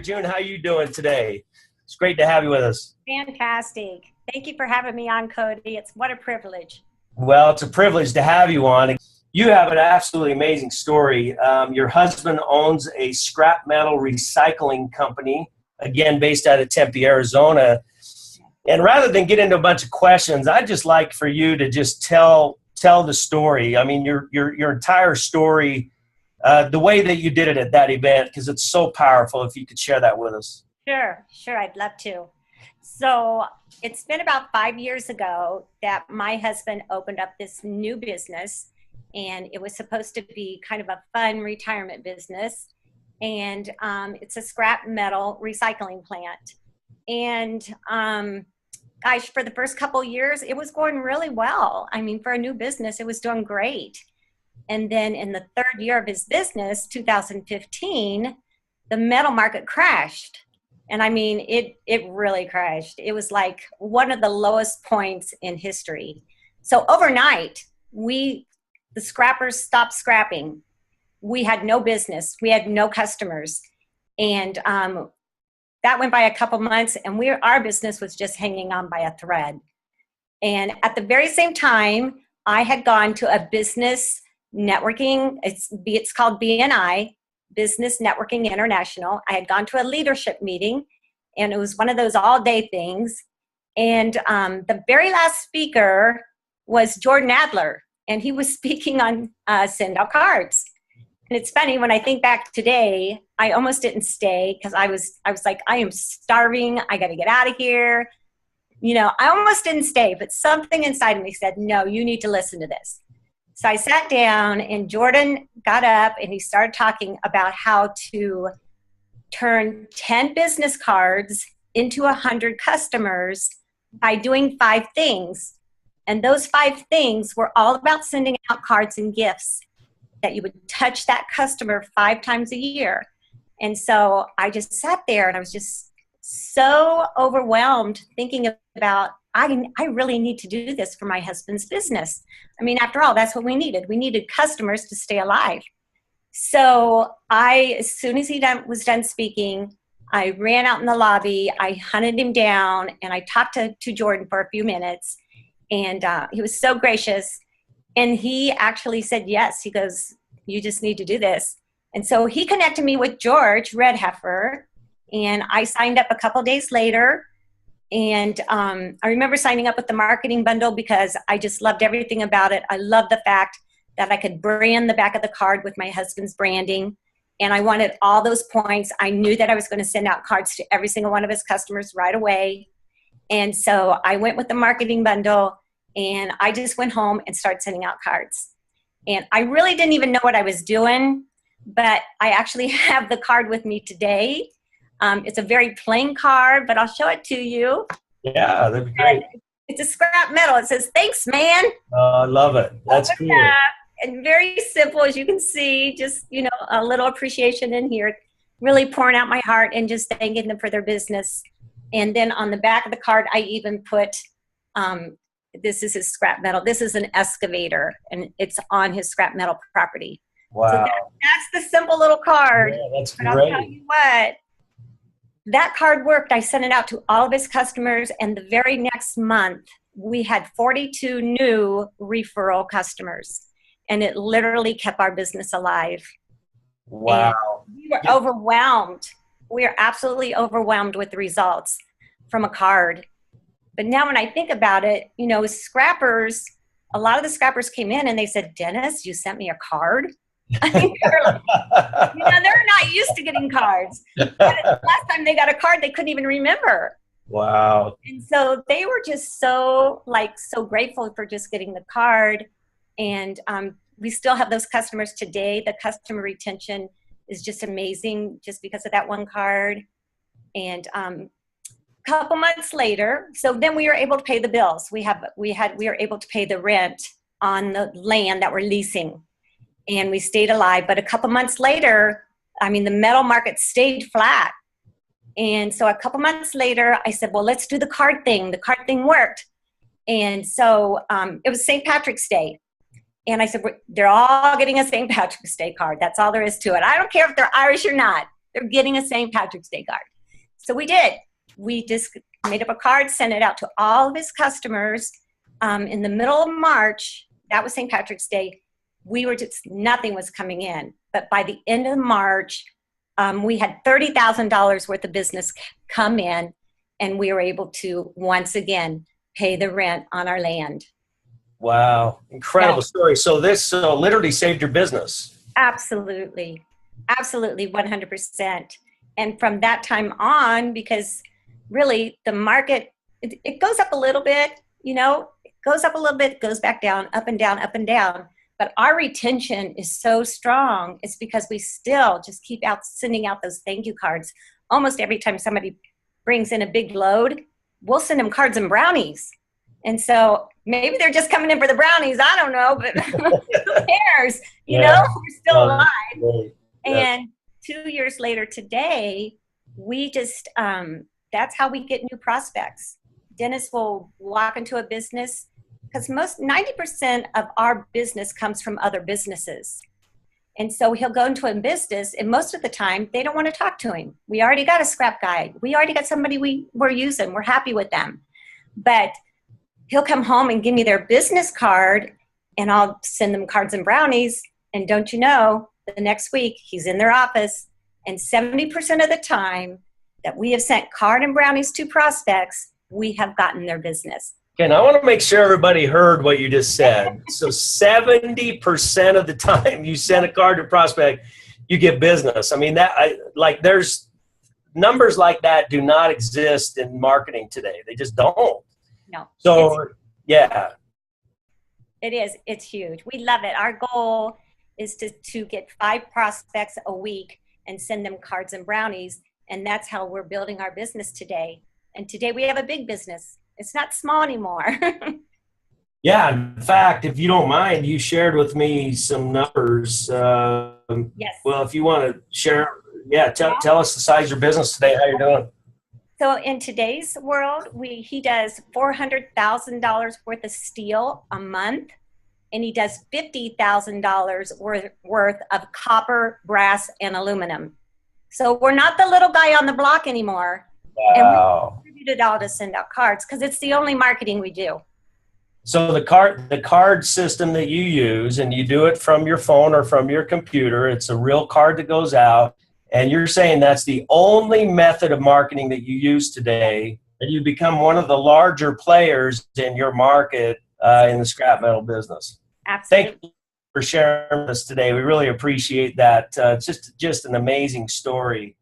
June. How you doing today? It's great to have you with us. Fantastic. Thank you for having me on, Cody. What a privilege. Well, it's a privilege to have you on. You have an absolutely amazing story. Your husband owns a scrap metal recycling company, again, based out of Tempe, Arizona. And rather than get into a bunch of questions, I'd just like for you to just tell the story. I mean, your entire story, the way that you did it at that event, because it's so powerful. If you could share that with us. Sure, I'd love to. So it's been about 5 years ago that my husband opened up this new business, and it was supposed to be kind of a fun retirement business. And it's a scrap metal recycling plant. And gosh, for the first couple of years, it was going really well. I mean, for a new business, it was doing great. And then in the third year of his business, 2015, the metal market crashed. And I mean, it really crashed. It was like one of the lowest points in history. So overnight, the scrappers stopped scrapping. We had no business. We had no customers. And that went by a couple months, and our business was just hanging on by a thread. And at the very same time, I had gone to a business networking, it's called BNI, Business Networking International. I had gone to a leadership meeting, and it was one of those all-day things. And the very last speaker was Jordan Adler, and he was speaking on send out cards. And it's funny, when I think back today, I almost didn't stay because I was like, I am starving. I got to get out of here. You know, I almost didn't stay, but something inside of me said, no, you need to listen to this. So I sat down, and Jordan got up, and he started talking about how to turn 10 business cards into 100 customers by doing 5 things. And those 5 things were all about sending out cards and gifts that you would touch that customer 5 times a year. And so I just sat there, and I was just so overwhelmed thinking about, I really need to do this for my husband's business. I mean, after all, that's what we needed. We needed customers to stay alive. So as soon as he was done speaking, I ran out in the lobby, I hunted him down, and I talked to Jordan for a few minutes. And he was so gracious. And he actually said, yes. He goes, you just need to do this. And so he connected me with George Redheffer, and I signed up a couple days later. And I remember signing up with the marketing bundle because I just loved everything about it. I loved the fact that I could brand the back of the card with my husband's branding. And I wanted all those points. I knew that I was going to send out cards to every single one of his customers right away. And so I went with the marketing bundle, and I just went home and started sending out cards. And I really didn't even know what I was doing, but I actually have the card with me today. It's a very plain card, but I'll show it to you. Yeah, that'd be great. It's a scrap metal. It says, thanks, man. I love it. That's cool. And very simple, as you can see, just, you know, a little appreciation in here, really pouring out my heart and just thanking them for their business. And then on the back of the card, I even put, this is his scrap metal. This is an excavator, and it's on his scrap metal property. Wow. So that's the simple little card. Yeah, that's but great. I'll tell you what, that card worked. I sent it out to all of his customers, and the very next month, we had 42 new referral customers, and it literally kept our business alive. Wow. And we were overwhelmed. We are absolutely overwhelmed with the results from a card. But now when I think about it, you know, scrappers, a lot of the scrappers came in and they said, Dennis, you sent me a card? I mean, they're not used to getting cards. Last time they got a card, they couldn't even remember. Wow. And so they were just so grateful for just getting the card. And we still have those customers today. The customer retention is just amazing just because of that one card. And couple months later, so then we were able to pay the bills. We were able to pay the rent on the land that we're leasing, and we stayed alive. But a couple months later, I mean, the metal market stayed flat. And so a couple months later, I said, well, let's do the card thing. The card thing worked. And so it was St. Patrick's Day. And I said, they're all getting a St. Patrick's Day card. That's all there is to it. I don't care if they're Irish or not. they're getting a St. Patrick's Day card. So we did. We just made up a card, sent it out to all of his customers. In the middle of March, that was St. Patrick's Day, nothing was coming in. But by the end of March, we had $30,000 worth of business come in, and we were able to once again pay the rent on our land. Wow. Incredible story. So this literally saved your business. Absolutely. Absolutely, 100%. And from that time on, because really the market, it goes up a little bit, it goes up a little bit, goes back down, up and down, up and down. But our retention is so strong. It's because we still just keep sending out those thank you cards. Almost every time somebody brings in a big load, we'll send them cards and brownies. And so maybe they're just coming in for the brownies. I don't know, but who cares? We're still alive. Right. And 2 years later today, we just, that's how we get new prospects. Dennis will walk into a business, because 90% of our business comes from other businesses. And so he'll go into a business, and most of the time they don't want to talk to him. We already got a scrap guy. We already got somebody we're using. We're happy with them. But he'll come home and give me their business card, and I'll send them cards and brownies. And don't you know, the next week he's in their office, and 70% of the time that we have sent card and brownies to prospects, we have gotten their business. Okay, now I want to make sure everybody heard what you just said. So 70% of the time you send a card to a prospect, you get business. I mean, there's numbers like that do not exist in marketing today. They just don't. No. So, yeah. It is. It's huge. We love it. Our goal is to get 5 prospects a week and send them cards and brownies. And that's how we're building our business today. And today we have a big business. It's not small anymore. Yeah. In fact, if you don't mind, you shared with me some numbers. Yes. Well, if you want to share, tell us the size of your business today, how you're doing. So in today's world, he does $400,000 worth of steel a month, and he does $50,000 worth of copper, brass, and aluminum. So we're not the little guy on the block anymore. Wow. And we distributed all to send out cards because it's the only marketing we do. So the card system that you use, and you do it from your phone or from your computer, it's a real card that goes out. And you're saying that's the only method of marketing that you use today, and you become one of the larger players in your market in the scrap metal business. Absolutely. Thank you for sharing this today. We really appreciate that. It's just an amazing story.